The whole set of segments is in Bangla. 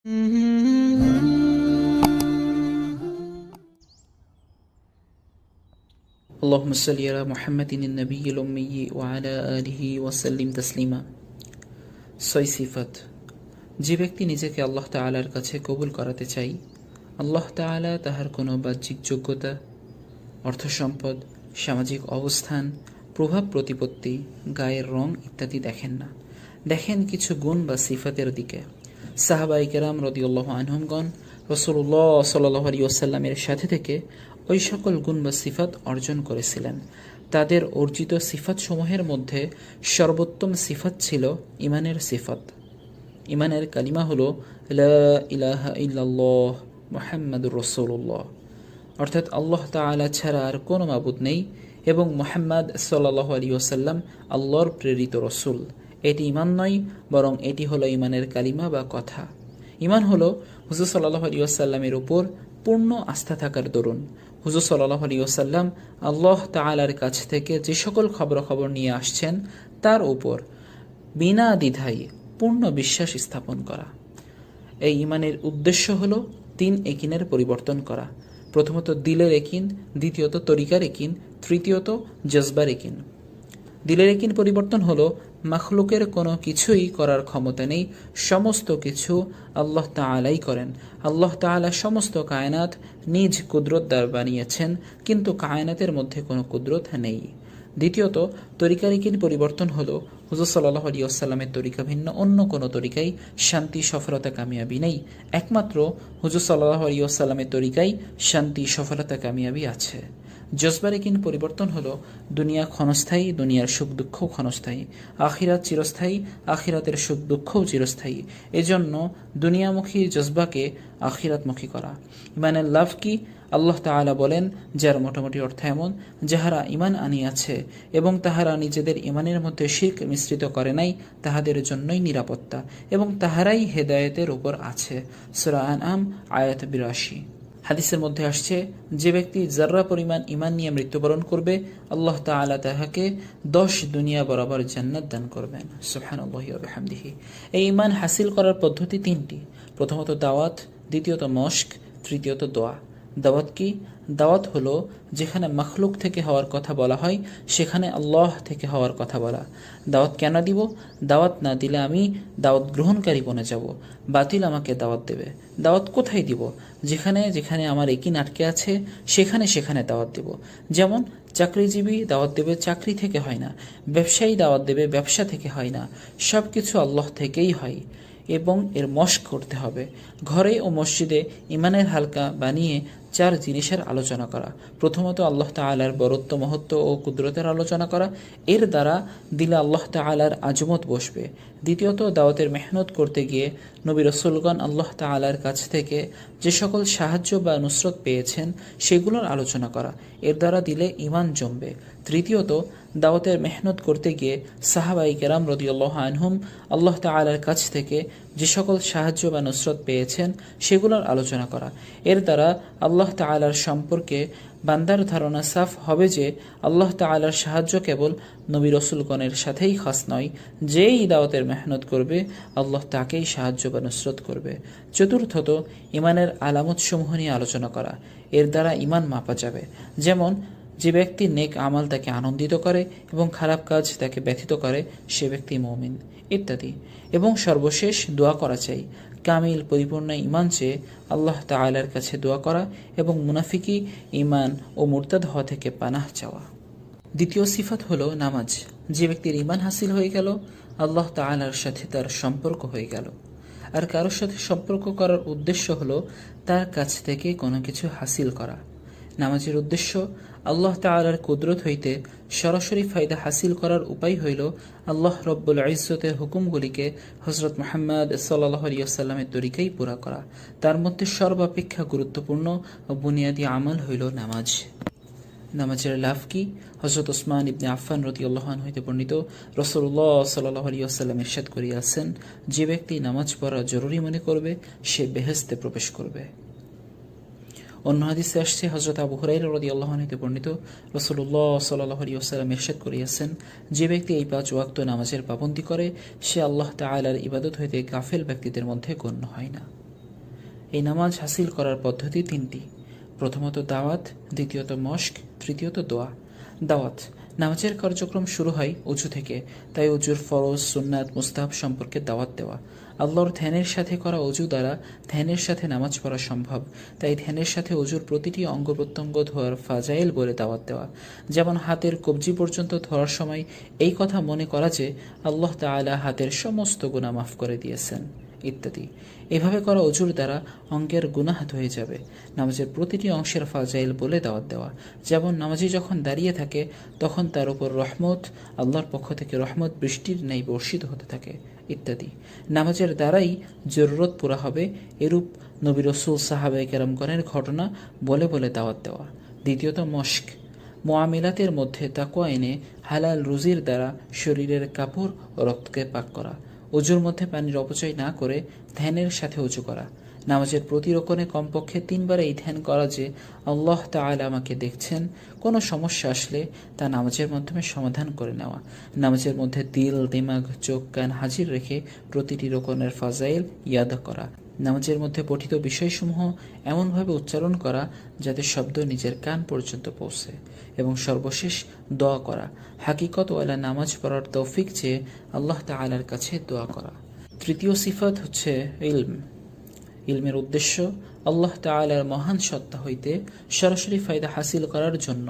اللهم صل على محمد النبي الأمي وعلى آله وسلم تسليما। ছয় সিফাত। যে ব্যক্তি নিজেকে আল্লাহ তাআলার কাছে কবুল করাতে চাই, আল্লাহ তাআলা তাহার কোনো বাহ্যিক যোগ্যতা, অর্থ সম্পদ, সামাজিক অবস্থান, প্রভাব প্রতিপত্তি, গায়ের রং ইত্যাদি দেখেন না, দেখেন কিছু গুণ বা সিফাতের দিকে। সাহাবায়ে কেরাম রাদিয়াল্লাহু আনহুমগণ রাসূলুল্লাহ সাল্লাল্লাহু আলাইহি ওয়াসাল্লামের সাথে থেকে ওই সকল গুণ বা সিফাত অর্জন করেছিলেন। তাদের অর্জিত সিফাতসমূহের মধ্যে সর্বোত্তম সিফাত ছিল ইমানের সিফাত। ইমানের কালিমা হলো লা ইলাহা ইল্লাল্লাহ মুহাম্মাদুর রাসূলুল্লাহ, অর্থাৎ আল্লাহ তাআলা ছাড়া আর কোনো মাবুদ নেই এবং মুহাম্মদ সাল্লাল্লাহু আলাইহি ওয়াসাল্লাম আল্লাহর প্রেরিত রসুল। এটি ইমান নয়, বরং এটি হলো ইমানের কালিমা বা কথা। ইমান হলো হুজুর সাল্লাল্লাহু আলাইহি ওয়াসাল্লামের উপর পূর্ণ আস্থা থাকার দরুন হুজুর সাল্লাল্লাহু আলাইহি ওয়াসাল্লাম আল্লাহ তাআলার কাছ থেকে যে সকল খবর নিয়ে আসছেন তার উপর বিনা দ্বিধায় পূর্ণ বিশ্বাস স্থাপন করা। এই ইমানের উদ্দেশ্য হলো তিন একিনের পরিবর্তন করা। প্রথমত দিলের একিন, দ্বিতীয়ত তরিকার একিন, তৃতীয়ত জজবার একিন। দিলের একিন পরিবর্তন হলো মাখলুকের কোনো কিছুই করার ক্ষমতা নেই, সমস্ত কিছু আল্লাহ তাআলাই করেন। আল্লাহ তাআলা সমস্ত কায়নাত নিজ কুদরত দ্বারা বানিয়েছেন, কিন্তু কায়নাতের মধ্যে কোনো কুদরত নেই। দ্বিতীয়ত তরিকার একিন পরিবর্তন হলো হুজুর সাল্লাল্লাহু আলাইহি ওয়াসাল্লামের তরিকা ভিন্ন অন্য কোনো তরিকায় শান্তি, সফলতা, কামিয়াবি নেই। একমাত্র হুজুর সাল্লাল্লাহু আলাইহি ওয়াসাল্লামের তরিকায় শান্তি, সফলতা, কামিয়াবি আছে। জজবার একিন পরিবর্তন হলো দুনিয়া ক্ষণস্থায়ী, দুনিয়ার সুখ দুঃখও ক্ষণস্থায়ী, আখিরাত চিরস্থায়ী, আখিরাতের সুখ দুঃখও চিরস্থায়ী। এজন্য দুনিয়ামুখী জজবাকে আখিরাতমুখী করা। ইমানের লাভ কি? আল্লাহ তাআলা বলেন, যার মোটামুটি অর্থ এমন, যাহারা ইমান আনিয়াছে এবং তাহারা নিজেদের ইমানের মধ্যে শিরক মিশ্রিত করে নাই, তাহাদের জন্যই নিরাপত্তা এবং তাহারাই হেদায়েতের উপর আছে। সূরা আনআম আয়াত ৮২। হাদিসের মধ্যে আসছে, যে ব্যক্তি যাররা পরিমাণ ইমান নিয়ে মৃত্যুবরণ করবে, আল্লাহ তাআলা তাহাকে ১০ দুনিয়া বরাবর জান্নাত দান করবেন। সুবহানাল্লাহি ওয়া বিহামদিহি। এই ইমান হাসিল করার পদ্ধতি তিনটি। প্রথমত দাওয়াত, দ্বিতীয়ত মশক, তৃতীয়ত দোয়া। দাওয়াত কি? দাওয়াত হলো যেখানে মখলুক থেকে হওয়ার কথা বলা হয় সেখানে আল্লাহ থেকে হওয়ার কথা বলা। দাওয়াত কেন দিব? দাওয়াত না দিলে আমি দাওয়াত গ্রহণকারী বনে যাব, বাতিল আমাকে দাওয়াত দেবে। দাওয়াত কোথায় দিব? যেখানে যেখানে আমার একিন আটকে আছে সেখানে সেখানে দাওয়াত দেব। যেমন চাকরিজীবী দাওয়াত দেবে চাকরি থেকে হয় না, ব্যবসায়ী দাওয়াত দেবে ব্যবসা থেকে হয় না, সব কিছু আল্লাহ থেকেই হয় এবং এর মশক করতে হবে। ঘরে ও মসজিদে ইমানের হালকা বানিয়ে 4 জিনিসের আলোচনা করা। প্রথমত আল্লাহ তাআলার বরত্ব, মহত্ব ও কুদরতের আলোচনা করা, এর দ্বারা দিলে আল্লাহ তাআলার আজমত বসবে। দ্বিতীয়ত দাওয়াতের মেহনত করতে গিয়ে নবী রাসূলগণ আল্লাহ তাআলার কাছ থেকে যে সকল সাহায্য বা নুসরত পেয়েছেন সেগুলোর আলোচনা করা, এর দ্বারা দিলে ঈমান জমবে। তৃতীয়ত দাওয়াতের মেহনত করতে গিয়ে সাহাবায়ে কেরাম রাদিয়াল্লাহু আনহুম আল্লাহ তাআলার কাছ থেকে যে সকল সাহায্য বা নুসরত পেয়েছেন সেগুলোর আলোচনা করা, এর দ্বারা আল্লাহ তাআলার সম্পর্কে বান্দার ধারণা সাফ হবে যে আল্লাহ তাআলার সাহায্য কেবল নবী রাসূলগণের সাথেই খাস নয়, যেই দাওয়াতের মেহনত করবে আল্লাহ তাকেই সাহায্য বা নুসরত করবে। চতুর্থত ইমানের আলামতসমূহ নিয়ে আলোচনা করা, এর দ্বারা ইমান মাপা যাবে। যেমন যে ব্যক্তি নেক আমাল তাকে আনন্দিত করে এবং খারাপ কাজ তাকে ব্যথিত করে সে ব্যক্তি মুমিন ইত্যাদি। এবং সর্বশেষ দোয়া করা চাই। কামিল পরিপূর্ণ ইমান চেয়ে আল্লাহ তাআলার কাছে দোয়া করা এবং মুনাফিকি, ইমান ও মুরতাদ হওয়া থেকে পানাহ চাওয়া। দ্বিতীয় সিফাত হলো নামাজ। যে ব্যক্তির ইমান হাসিল হয়ে গেল, আল্লাহ তাআলার সাথে তার সম্পর্ক হয়ে গেল। আর কারোর সাথে সম্পর্ক করার উদ্দেশ্য হলো তার কাছ থেকে কোনো কিছু হাসিল করা। নামাজের উদ্দেশ্য আল্লাহ তাআলার কুদরত হইতে সরাসরি ফায়দা হাসিল করার উপায় হইল আল্লাহ রব্বুল ইজ্জতের হুকুমগুলিকে হযরত মুহাম্মদ সাল্লাল্লাহু আলাইহি ওয়াসাল্লামের তরিকায় পুরা করা। তার মধ্যে সর্বাপেক্ষা গুরুত্বপূর্ণ ও বুনিয়াদী আমল হইল নামাজ। নামাজের লাভ কি? হযরত উসমান ইবনে আফফান রাদিয়াল্লাহু আনহু হতে বর্ণিত, রাসূলুল্লাহ সাল্লাল্লাহু আলাইহি ওয়াসাল্লাম ইরশাদ করিয়াছেন, যে ব্যক্তি নামাজ পড়া জরুরি মনে করবে সে বেহেশতে প্রবেশ করবে। অন্য হাদিসে আসছে, হযরত আবু হুরায়রা রাদিয়াল্লাহু আনহু হতে বর্ণিত, রাসূলুল্লাহ সাল্লাল্লাহু আলাইহি ওয়াসাল্লাম ইরশাদ করিয়াছেন, যে ব্যক্তি এই 5 ওয়াক্ত নামাজের পাবন্দী করে সে আল্লাহ তাআলার ইবাদত হইতে গাফেল ব্যক্তিদের মধ্যে গণ্য হয় না। এই নামাজ হাসিল করার পদ্ধতি তিনটি। প্রথমত দাওয়াত, দ্বিতীয়ত মস্ক, তৃতীয়ত দোয়া। দাওয়াত: নামাজের কার্যক্রম শুরু হয় অজু থেকে, তাই অজুর ফরজ, সুন্নাত, মুস্তাহাব সম্পর্কে দাওয়াত দেওয়া। আল্লাহর ধ্যানের সাথে করা অজু দ্বারা ধ্যানের সাথে নামাজ পড়া সম্ভব, তাই ধ্যানের সাথে অজুর প্রতিটি অঙ্গ প্রত্যঙ্গ ধোয়ার ফাজাইল বলে দাওয়াত দেওয়া। যেমন হাতের কবজি পর্যন্ত ধোয়ার সময় এই কথা মনে করা যে আল্লাহ তাআলা হাতের সমস্ত গুনাহ মাফ করে দিয়েছেন ইত্যাদি। এভাবে করা অজুর দ্বারা অঙ্গের গুনাহ ধুয়ে যাবে। নামাজের প্রতিটি অংশের ফাজাইল বলে দাওয়াত দেওয়া। যেমন নামাজি যখন দাঁড়িয়ে থাকে তখন তার উপর রহমত, আল্লাহর পক্ষ থেকে রহমত বৃষ্টির ন্যায় বর্ষিত হতে থাকে ইত্যাদি। নামাজের দ্বারাই জরুরত পুরা হবে, এরূপ নবী রাসূল সাহাবায়ে কেরামগণের ঘটনা বলে বলে দাওয়াত দেওয়া। দ্বিতীয়ত মস্ক: মুআমিলাতের মধ্যে তাকওয়া এনে হালাল রুজির দ্বারা শরীরের কাপড় ও রক্তকে পাক করা। অজুর মধ্যে পানির অপচয় না করে ধ্যানের সাথে অজু করা। নামাজের প্রতি রকনে কমপক্ষে 3 বার এই ধ্যান করা যে আল্লাহ তাআলা আমাকে দেখছেন, কোনো সমস্যা আসলে তা নামাজের মাধ্যমে সমাধান করে নেওয়া। নামাজের মধ্যে দিল, দিমাগ, চোখ, কান হাজির রেখে প্রতিটি রকমের ফাজাইল ইয়াদ করা। নামাজের মধ্যে পঠিত বিষয়সমূহ এমনভাবে উচ্চারণ করা যাতে শব্দ নিজের কান পর্যন্ত পৌঁছে। এবং সর্বশেষ দোয়া করা। হাকিকতওয়ালা নামাজ পড়ার তৌফিক চেয়ে আল্লাহ তাআলার কাছে দোয়া করা। তৃতীয় সিফাত হচ্ছে ইলম। ইলমের উদ্দেশ্য আল্লাহ তাআলার মহান সত্তা হইতে সরাসরি ফায়দা হাসিল করার জন্য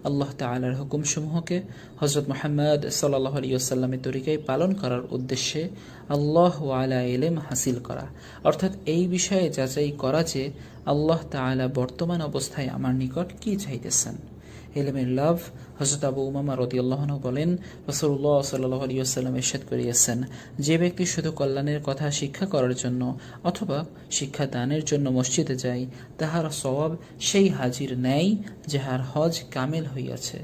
আল্লাহ তাআলার হুকুমসমূহকে হযরত মুহাম্মদ সাল্লাল্লাহু আলাইহি ওয়াসাল্লামের তরিকায় পালন করার উদ্দেশ্যে আল্লাহ ওয়ালা ইলম হাসিল করা, অর্থাৎ এই বিষয়ে যাচাই করা যে আল্লাহ তাআলা বর্তমান অবস্থায় আমার নিকট কি চাইতেছেন। ইলমের লাভ: হযরত আবু উমামা রাদিয়াল্লাহু আনহু বলেন, রাসূলুল্লাহ সাল্লাল্লাহু আলাইহি ওয়াসাল্লাম ইরশাদ করিয়াছেন, যে ব্যক্তি শুধু কল্যাণের কথা শিক্ষা করার জন্য অথবা শিক্ষা দানের জন্য মসজিদে যায়, তাহার সওয়াব সেই হাজির ন্যায় যাহার হজ কামেল হইয়াছে।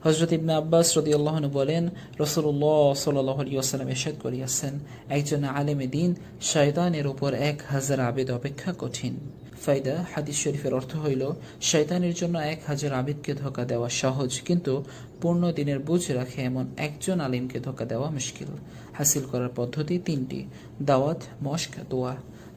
হযরত ইবনে আব্বাস রাদিয়াল্লাহু আনহু বলেন, রাসূলুল্লাহ সাল্লাল্লাহু আলাইহি ওয়াসাল্লাম ইরশাদ করিয়াছেন, একজন আলেমে দ্বীন শয়তানের উপর 1000 আবেদ অপেক্ষা কঠিন। ফায়দা: হাদিস শরীফের অর্থ হইল, শয়তানের জন্য 1000 আবেদকে ধোঁকা দেওয়া সহজ, কিন্তু পূর্ণ দিনের বুঝ রাখে এমন একজন আলিমকে ধোঁকা দেওয়া মুশকিল। হাসিল করার পদ্ধতি 3টি: দাওয়াত, মস্ক, দোয়া।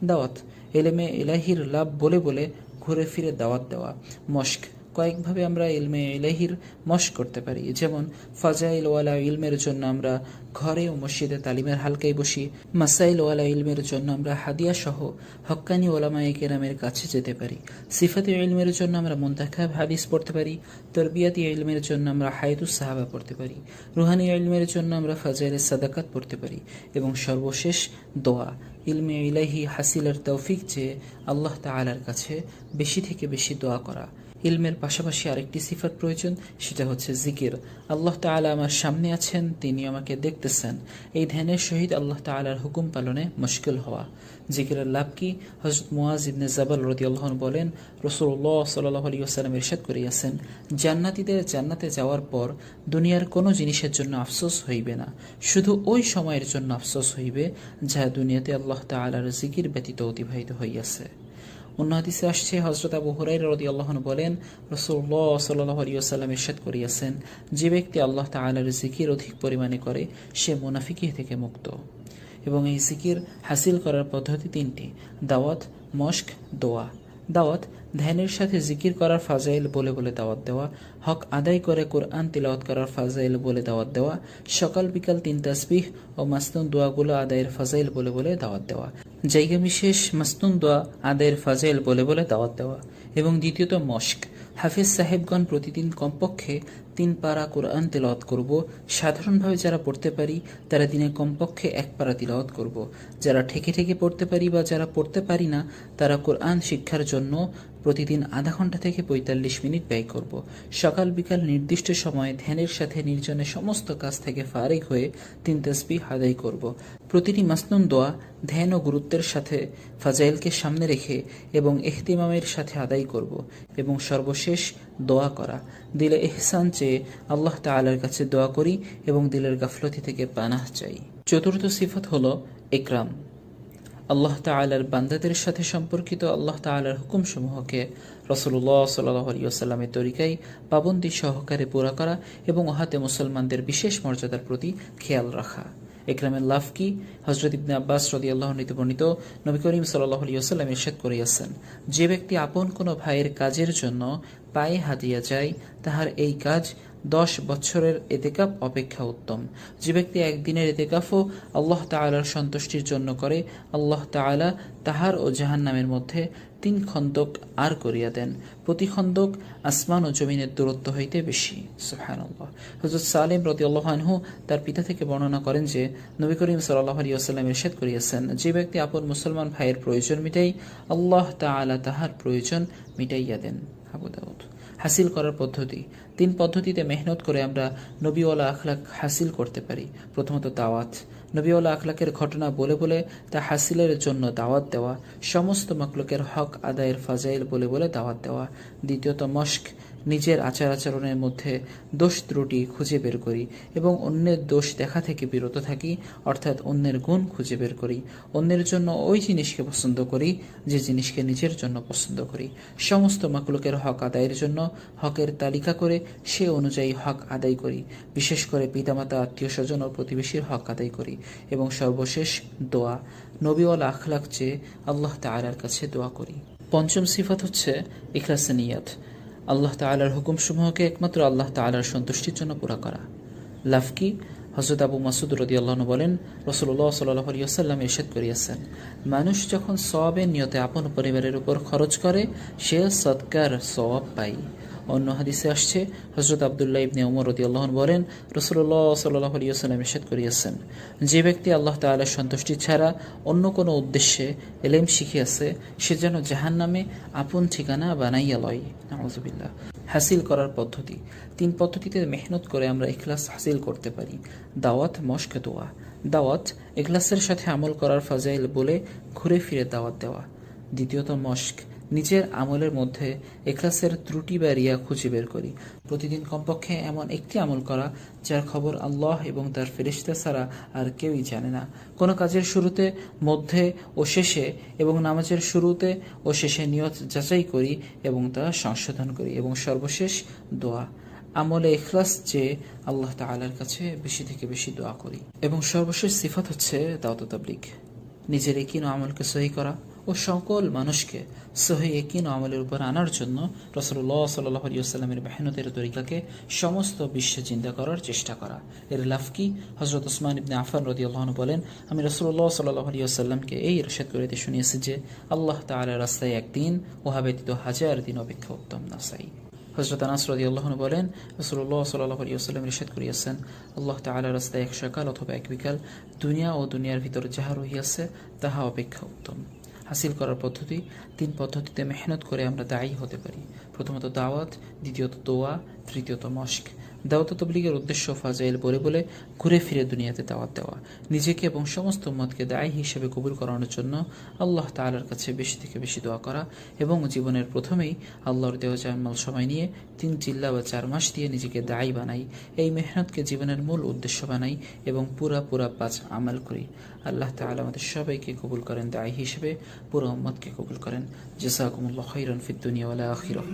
দাওয়াত: ইলমে ইলাহির লাভ বলে বলে ঘুরে ফিরে দাওয়াত দেওয়া। মস্ক: কয়েকভাবে আমরা ইলমে ইলাহির মস্ক করতে পারি। যেমন ফাজাইল ওয়ালা ইলমের জন্য আমরা ঘরে ও মসজিদে তালিমের হালকায় বসি। মাসাইল ওয়ালা ইলমের জন্য আমরা হাদিয়া সহ হক্কানি ওলামায়ে কেরামের কাছে যেতে পারি। সিফাতি ইলমের জন্য আমরা মুনতাখাব হাদিস পড়তে পারি। তরবিয়াতি ইলমের জন্য আমরা হায়াতুস সাহাবা পড়তে পারি। রুহানি ইলমের জন্য আমরা ফাজাইলে সাদাকাত পড়তে পারি। এবং সর্বশেষ দোয়া। ইলমে ইলাহি হাসিলের তৌফিক চেয়ে আল্লাহ তাআলার কাছে বেশি থেকে বেশি দোয়া করা। ইলমের পাশাপাশি আরেকটি সিফাত প্রয়োজন, সেটা হচ্ছে জিকির। আল্লাহ তাআলা আমার সামনে আছেন, তিনি আমাকে দেখতেছেন, এই ধ্যানের সহিত আল্লাহ তাআলার হুকুম পালনে মুশকিল হওয়া। জিকিরের লাভ কি? হযরত মুআজ ইবনে জাবাল রাদিয়াল্লাহু আনহু বলেন, রাসূলুল্লাহ সাল্লাল্লাহু আলাইহি ওয়াসাল্লাম ইরশাদ করিয়াছেন, জান্নাতীদের জান্নাতে যাওয়ার পর দুনিয়ার কোনো জিনিসের জন্য আফসোস হইবে না, শুধু ওই সময়ের জন্য আফসোস হইবে যা দুনিয়াতে আল্লাহ তাআলার জিকির ব্যতীত অতিবাহিত হইয়াছে। অন্য হাদিসে আসছে, হযরত আবু হুরায়রা রাদিয়াল্লাহু আনহু বলেন, রাসূলুল্লাহ সাল্লাল্লাহু আলাইহি ওয়াসাল্লাম ইরশাদ করিয়াছেন, যে ব্যক্তি আল্লাহ তাআলার জিকির অধিক পরিমাণে করে সে মুনাফিকি থেকে মুক্ত। এবং এই জিকির হাসিল করার পদ্ধতি 3টি: দাওয়াত, মস্ক, দোয়া। দাওয়াত: ধ্যানের সাথে জিকির করার ফাজাইল বলে বলে দাওয়াত দেওয়া। হক আদায় করে কোরআন তিলাওয়াত করার ফাজাইল বলে দাওয়াত দেওয়া। সকাল বিকাল 3 তাসবিহ ও মাসনুন দোয়াগুলো আদায়ের ফাজাইল বলে বলে দাওয়াত দেওয়া। জায়গা বিশেষ মাসনুন দোয়া আদায়ের ফাজাইল বলে বলে দাওয়াত দেওয়া। এবং দ্বিতীয়ত মস্ক। হাফেজ সাহেবগণ প্রতিদিন কমপক্ষে 3 পারা কোরআন তিলাওয়াত করব। সাধারণভাবে যারা পড়তে পারি তারা দিনে কমপক্ষে 1 পারা তিলাওয়াত করব। যারা ঠেকে ঠেকে পড়তে পারি বা যারা পড়তে পারি না তারা কোরআন শিক্ষার জন্য প্রতিদিন আধা ঘন্টা থেকে 45 মিনিট ব্যয় করব। সকাল বিকাল নির্দিষ্ট সময়ে ধ্যানের সাথে নির্জনে সমস্ত কাজ থেকে ফারিগ হয়ে 3 তাসবিহ আদায় করব। প্রতিটি মাসনুন দোয়া ধ্যান ও গুরুত্বের সাথে ফাজাইলকে সামনে রেখে এবং ইহতিমামের সাথে আদায় করব। এবং সর্বশেষ দোয়া করা। দিলে ইহসান চেয়ে আল্লাহ তাআলার কাছে দোয়া করি এবং দিলের গাফলতি থেকে পানাহ চাই। চতুর্থ সিফাত হলো ইকরাম। আল্লাহ তাআলার বান্দাদের সাথে সম্পর্কিত আল্লাহ তাআলার হুকুমসমূহকে রাসূলুল্লাহ সাল্লাল্লাহু আলাইহি ওয়াসাল্লামের তরিকায় পাবন্দী সহকারে পুরা করা এবং উহাতে মুসলমানদের বিশেষ মর্যাদার প্রতি খেয়াল রাখা। একরামের লাভ কি? হযরত ইবনে আব্বাস রাদিয়াল্লাহু আনহু বর্ণিত, নবী করিম সাল্লাল্লাহু আলাইহি ওয়াসাল্লাম ইরশাদ করিয়াছেন, যে ব্যক্তি আপন কোনো ভাইয়ের কাজের জন্য পায়ে হাদিয়া যায়, তাহার এই কাজ 10 বছরের এতেকাফ অপেক্ষা উত্তম। যে ব্যক্তি একদিনের এতেকাফও আল্লাহ তাআলার সন্তুষ্টির জন্য করে, আল্লাহ তাআলা তাহার ও জাহান্নামের মধ্যে 3 খন্দক আর করিয়া দেন, প্রতি খন্দক আসমান ও জমিনের দূরত্ব হইতে বেশি। সুবহানাল্লাহ। হযরত সালেম রাদিয়াল্লাহু আনহু তার পিতা থেকে বর্ণনা করেন যে নবী করিম সাল্লাল্লাহু আলাইহি ওয়াসাল্লাম ইরশাদ করিয়াছেন, যে ব্যক্তি আপন মুসলমান ভাইয়ের প্রয়োজন মিটাই, আল্লাহ তাআলা তাহার প্রয়োজন মিটাইয়া দেন। আবু দাউদ। হাসিল করার পদ্ধতি। 3 পদ্ধতিতে মেহনত করে আমরা নবীওয়ালা আখলাক হাসিল করতে পারি। প্রথমত দাওয়াত, নবীওয়ালা আখলাকের ঘটনা বলে বলে তা হাসিলের জন্য দাওয়াত দেওয়া, সমস্ত মাখলুকের হক আদায়ের ফাজাইল বলে বলে দাওয়াত দেওয়া। দ্বিতীয়ত মশক, নিজের আচার আচরণের মধ্যে দোষ ত্রুটি খুঁজে বের করি এবং অন্যের দোষ দেখা থেকে বিরত থাকি, অর্থাৎ অন্যের গুণ খুঁজে বের করি। অন্যের জন্য ওই জিনিসকে পছন্দ করি যে জিনিসকে নিজের জন্য পছন্দ করি। সমস্ত মাকলুকের হক আদায়ের জন্য হকের তালিকা করে সে অনুযায়ী হক আদায় করি। বিশেষ করে পিতামাতা, আত্মীয় স্বজন ও প্রতিবেশীর হক আদায় করি। এবং সর্বশেষ দোয়া, নবীওয়ালা আখলাক চেয়ে আল্লাহ তাআলার কাছে দোয়া করি। পঞ্চম সিফাত হচ্ছে ইখলাসে নিয়াত, আল্লাহ তাআলার হুকুমসমূহকে একমাত্র আল্লাহ তাআলার সন্তুষ্টির জন্য পুরা করা। লাভ কি? হযরত আবু মাসউদ রাদিয়াল্লাহু আনহু বলেন, রাসূলুল্লাহ সাল্লাল্লাহু আলাইহি ওয়াসাল্লাম ইরশাদ করিয়াছেন, মানুষ যখন সওয়াবের নিয়তে আপন পরিবারের উপর খরচ করে, সে সদকার সওয়াব পায়। অন্য হাদিসে আসছে, হযরত আব্দুল্লাহ ইবনে উমর রাদিয়াল্লাহু আনহু বলেন, রাসূলুল্লাহ সাল্লাল্লাহু আলাইহি ওয়াসাল্লাম ইরশাদ করিয়াছেন, যে ব্যক্তি আল্লাহ তাআলার সন্তুষ্টি ছাড়া অন্য কোনো উদ্দেশ্যে ইলম শিখিয়াছে, সে যেন জাহান্নামে আপন ঠিকানা বানাইয়া লয়। নাউযুবিল্লাহ। হাসিল করার পদ্ধতি। 3 পদ্ধতিতে মেহনত করে আমরা ইখলাস হাসিল করতে পারি। দাওয়াত, মশক, দোয়া। দাওয়াত, ইখলাসের সাথে আমল করার ফাজাইল বলে ঘুরে ফিরে দাওয়াত দেওয়া। দ্বিতীয়ত মশক, নিজের আমলের মধ্যে ইখলাসের ত্রুটি বা রিয়া খুঁজে বের করি। প্রতিদিন কমপক্ষে এমন একটি আমল করা যার খবর আল্লাহ এবং তার ফেরেশতা ছাড়া আর কেউই জানে না। কোনো কাজের শুরুতে, মধ্যে ও শেষে এবং নামাজের শুরুতে ও শেষে নিয়ত যাচাই করি এবং তা সংশোধন করি। এবং সর্বশেষ দোয়া, আমলে ইখলাস চেয়ে আল্লাহ তাআলার কাছে বেশি থেকে বেশি দোয়া করি। এবং সর্বশেষ সিফাত হচ্ছে দাওয়াত ও তাবলীগ, নিজের ইয়াকিন ও আমলকে সহি করা ও সকল মানুষকে সহি ইয়াকিন ও আমলের উপর আনার জন্য রাসূলুল্লাহ সাল্লাল্লাহু আলাইহি ওয়াসাল্লামের মেহনতের তরিকাকে সমস্ত বিশ্বে জিন্দা করার চেষ্টা করা। এর লাভ কি? হযরত উসমান ইবনে আফফান রাদিয়াল্লাহু আনহু বলেন, আমি রাসূলুল্লাহ সাল্লাল্লাহু আলাইহি ওয়াসাল্লামকে এই ইরশাদ করিতে শুনিয়েছি যে আল্লাহ তাআলার রাস্তায় একদিন উহা ব্যতীত 1000 দিন অপেক্ষা উত্তম। নাসাই। হযরত আনাস রাদিয়াল্লাহু আনহু বলেন, রাসূলুল্লাহ সাল্লাল্লাহু আলাইহি ওয়াসাল্লাম ইরশাদ করিয়াছেন, আল্লাহ তাআলার রাস্তায় 1 সকাল অথবা 1 বিকাল, দুনিয়া ও দুনিয়ার ভিতর যাহা রহিয়াছে তাহা অপেক্ষা উত্তম। হাসিল করার পদ্ধতি। 3 পদ্ধতিতে মেহনত করে আমরা দায়ী হতে পারি। প্রথমত দাওয়াত, দ্বিতীয়ত দোয়া, তৃতীয়ত মশক। দাওয়াত ও তাবলীগের উদ্দেশ্য ফাজাইল বলে বলে ঘুরে ফিরে দুনিয়াতে দাওয়াত দেওয়া, নিজেকে এবং সমস্ত উম্মতকে দায়ী হিসেবে কবুল করানোর জন্য আল্লাহ তাআলার কাছে বেশি থেকে বেশি দোয়া করা এবং জীবনের প্রথমেই আল্লাহর দেওয়া জান্নাল সময় নিয়ে 3 জিল্লা বা 4 মাস দিয়ে নিজেকে দায়ী বানাই। এই মেহনতকে জীবনের মূল উদ্দেশ্য বানাই এবং পুরা 5 আমল করি। আল্লাহ তাআলা আমাদের সবাইকে কবুল করেন দায়ী হিসেবে, পুরো উম্মতকে কবুল করেন। জাযাকুমুল্লাহু খাইরান ফিদ দুনিয়া ওয়াল আখিরাহ।